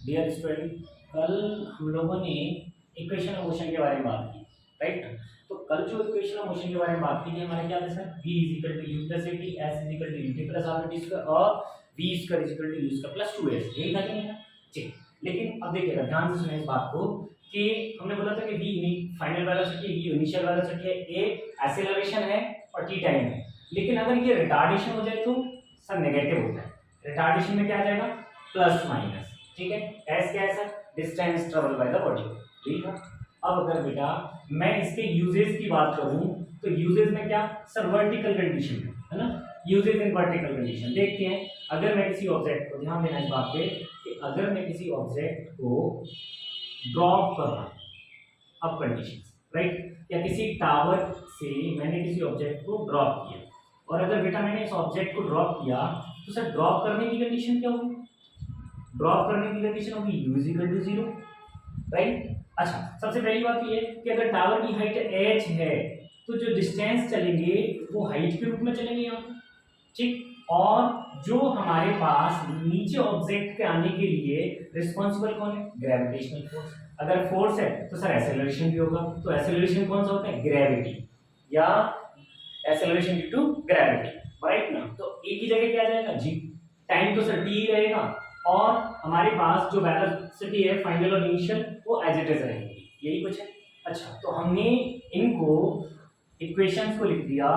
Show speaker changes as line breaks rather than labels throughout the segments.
Dear student, कल हम लोगों ने इक्वेशन ऑफ मोशन के बारे में बात की, राइट। तो कल जो इक्वेशन ऑफ मोशन के बारे में बात की थी हमारे क्या था sir, v equal to u plus a t, s equal to u t plus r t square और v square equal to u square plus 2s, यही था कि नहीं था। ठीक, लेकिन अब देखिएगा ध्यान से सुनिए इस बात को कि हमने बोला था कि v फाइनल वेलोसिटी है, v इनिशियल वेलोसिटी है, a एक्सेलरेशन है और t टाइम है। लेकिन अगर ये रिटार्डेशन हो जाए तो सर नेगेटिव होता है। रिटार्डेशन में क्या आ जाएगा, प्लस माइनस, ठीक है। एस क्या है sir, distance travel by the body, ठीक है। अब अगर बेटा मैं इसके यूजेस की बात करूं तो यूजेस में क्या सर, वर्टिकल कंडीशन है ना, यूजेस इन वर्टिकल कंडीशन देखते हैं। अगर मैं किसी ऑब्जेक्ट को, ध्यान देना इस बात पे कि अगर मैं किसी ऑब्जेक्ट को ड्रॉप कर रहा हूं, अब कंडीशन राइट, या किसी टावर से मैंने किसी ऑब्जेक्ट को ड्रॉप किया, और अगर बेटा मैंने इस ऑब्जेक्ट को ड्रॉप किया तो सर ड्रॉप करने की कंडीशन क्या होगी, ड्रॉप करने की कंडीशन होगी u इक्वल टू 0, राइट। अच्छा, सबसे पहली बात ये है कि अगर टावर की हाइट h है तो जो डिस्टेंस चलेंगे वो हाइट के रूप में चलेंगे यहाँ पे, ठीक। और जो हमारे पास नीचे ऑब्जेक्ट के आने के लिए रिस्पॉन्सिबल कौन है, ग्रेविटेशनल फोर्स। अगर फोर्स है तो सर एक्सेलरेशन भी होगा, तो एक्सेलरेशन कौन सा होता है, ग्रेविटी या acceleration due to gravity, right ना। तो एक ही जगह क्या आ जाएगा जी, टाइम तो सर टी रहेगा और हमारे पास जो वेलोसिटी है फाइनल और इनिशियल वो एज इट इज रहेगी, यही कुछ है। अच्छा, तो हमने इनको इक्वेशंस को लिख दिया,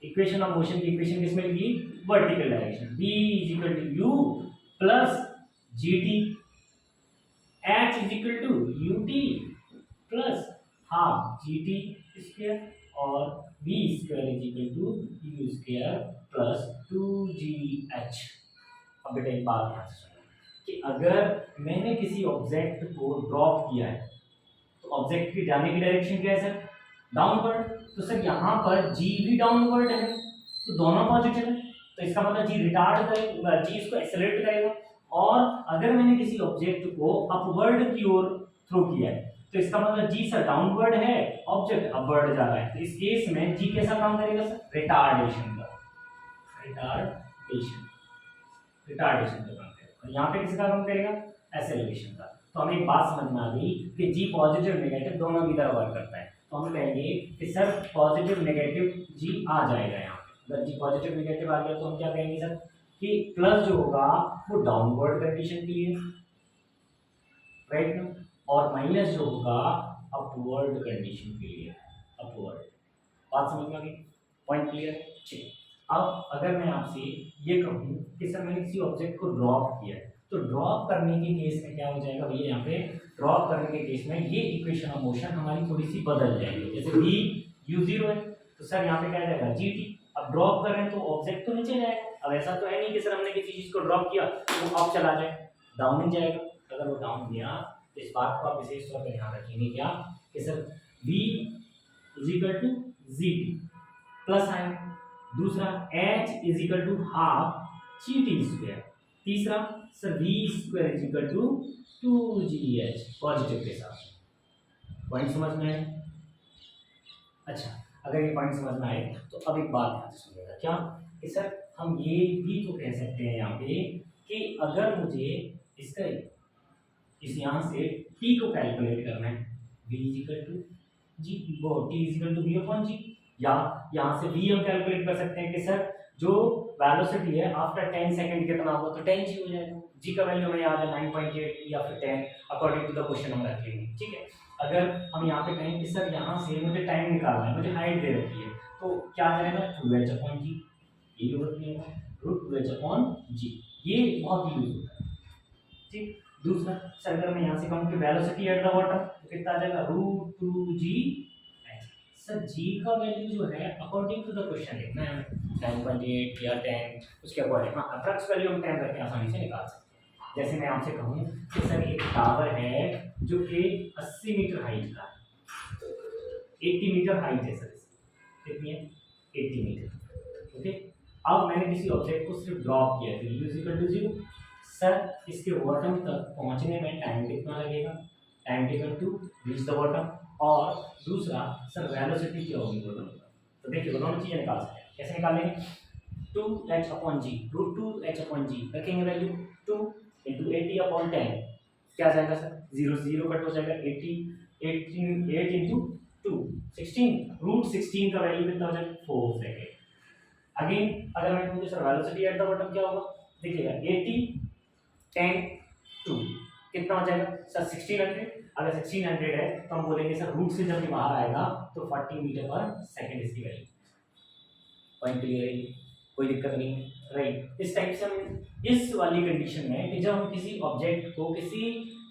इक्वेशन ऑफ मोशन की इक्वेशन किसमें लिखी, vertical direction, v is equal to u plus gt, h is equal to ut plus half gt square और v square is equal to u square plus 2gh। अब बेटा एक बात ध्यान से सुनो कि अगर मैंने किसी ऑब्जेक्ट को ड्रॉप किया है तो ऑब्जेक्ट की जाने की डायरेक्शन क्या है सर, डाउनवर्ड। तो सर यहाँ पर g भी डाउनवर्ड है तो दोनों पॉजिटिव है, तो इसका मतलब g रिटार्ड करेगा, g इसको एक्सेलरेट करेगा। और अगर मैंने किसी ऑब्जेक्ट को अपवर्ड की ओर थ्रो किया है तो इसका मतलब g सर डाउनवर्ड है, ऑब्जेक्ट अपवर्ड जा रहा है, तो इस केस में g कैसा काम करेगा सर, रिटार्डेशन का, रिटार्डेशन का काम करेगा। और यहाँ पे किसका काम करेगा, एक्सेलरेशन का। तो हमें एक बात समझ में आ गई कि जी पॉजिटिव नेगेटिव दोनों की तरह वर्क करता है। तो हम कहेंगे कि सर पॉजिटिव नेगेटिव जी आ जाएगा यहाँ पे। अगर जी पॉजिटिव नेगेटिव आ गया तो हम क्या कहेंगे सर कि प्लस जो होगा वो डाउनवर्ड कंडीशन के लिए, राइट ना, और माइनस जो होगा अपवर्ड कंडीशन के लिए, अपवर्ड। बात समझ में आ गई, पॉइंट क्लियर, ठीक। अब अगर मैं आपसे ये कहूँ कि सर मैंने किसी ऑब्जेक्ट को ड्रॉप किया है तो ड्रॉप करने के केस में क्या हो जाएगा भैया, यहाँ पे ड्रॉप करने के केस में ये इक्वेशन ऑफ मोशन हमारी थोड़ी सी बदल जाएगी। जैसे v u0 है तो सर यहाँ पे क्या आ जाएगा gt। अब ड्रॉप कर रहे हैं तो ऑब्जेक्ट तो नीचे जाएगा, अब ऐसा तो है नहीं कि सर हमने किसी चीज को ड्रॉप किया तो वो अप चला जाए, डाउन नहीं जाएगा। अगर वो डाउन गया तो इस बात को आप विशेष तौर पर ध्यान रखेंगे क्या कि sir v is equal to gt plus आएगा, दूसरा h is equal to half gt square, तीसरा sir v square is equal to 2gh positive के साथ। पॉइंट समझ में आए? अच्छा, अगर ये पॉइंट समझ में आए तो अब एक बात ध्यान से सुनिएगा क्या कि सर हम ये भी तो कह सकते हैं यहाँ पे कि अगर मुझे इसका इस यहाँ से t को कैलकुलेट करना है, v is equal to g, वो t is equal to v upon g, या यहाँ से v हम कैलकुलेट कर सकते हैं कि सर जो वेलोसिटी है आफ्टर 10 सेकंड कितना होगा, तो 10 जी हो जाएगा। जी का वैल्यू हमें याद है 9.8 या फिर 10 अकॉर्डिंग टू द क्वेश्चन हम रख लेंगे, ठीक है। अगर हम यहाँ पे कहें कि सर यहाँ से मुझे टाइम निकालना है, मुझे हाइट दे रखी है, तो क्या आ जाएगा 2h अपॉन जी, ये यूज किया रूट 2h अपॉन जी, ये बहुत यूज होता है, ठीक। दूसरा सर अगर मैं यहाँ से कहूँ कि वेलोसिटी एट द वाटर तो कितना आ जाएगा रूट 2g। सर जी का वैल्यू जो है अकॉर्डिंग टू द क्वेश्चन लिखना है 9.8 या 10, उसके अकॉर्डिंग हाँ अप्रॉक्स वैल्यू हम 10 करके आसानी से निकाल सकते हैं। जैसे मैं आपसे कहूँ कि सर एक टावर है जो कि 80 मीटर हाइट का है, 80 मीटर हाइट है सर, कितनी है 80 मीटर, ओके। अब मैंने किसी ऑब्जेक्ट को सिर्फ ड्रॉप किया तो u इक्वल टू 0, सर इसके बॉटम तक पहुंचने में टाइम कितना लगेगा, time taken to reach the bottom, और दूसरा सर वेलोसिटी क्या होगी दोनों। तो देखिए दोनों चीजें निकाल सकते हैं, कैसे निकालेंगे, 2h अपॉन जी, रूट 2h अपॉन जी रखेंगे वैल्यू 2, इंटू 80/10 क्या जाएगा सर, 0 0 कट हो जाएगा, 8 इंटू 2 16, रूट 16 का वैल्यू कितना हो जाएगा 4 सेकेंड। अगेन अगर मैं कहूँ sir velocity at the bottom क्या होगा, देखिएगा 80 10 2 कितना हो जाएगा सर 1600। अगर 1600 है तो हम बोलेंगे सर रूट से जब ये बाहर आएगा तो 40 मीटर पर सेकेंड इसकी वैल्यू। पॉइंट क्लियर है, कोई दिक्कत नहीं है, राइट। इस टाइप से हम इस वाली कंडीशन में कि जब हम किसी ऑब्जेक्ट को किसी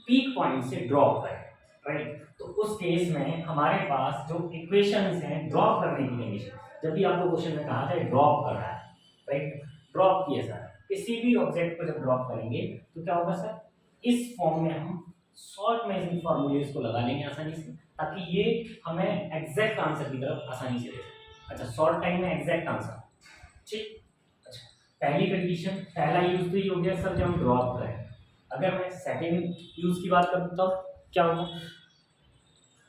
पीक पॉइंट से ड्रॉप करें, राइट, तो उस केस में हमारे पास जो इक्वेशंस हैं ड्रॉप करने की कंडीशन, जब भी आपको क्वेश्चन में कहा था ड्रॉप कर रहा है, राइट, ड्रॉप किया सर किसी भी ऑब्जेक्ट को जब ड्रॉप करेंगे तो क्या होगा सर, इस फॉर्म में हम शॉर्ट में इन फॉर्मूलेज को लगा लेंगे आसानी से, ताकि ये हमें एग्जैक्ट आंसर की तरफ आसानी से दे सके। अच्छा, शॉर्ट टाइम में एग्जैक्ट आंसर, ठीक। अच्छा, पहली कंडीशन, पहला यूज तो ये हो गया सर जब हम ड्रॉप करें। अगर मैं सेकंड यूज की बात करूँ तब क्या होगा,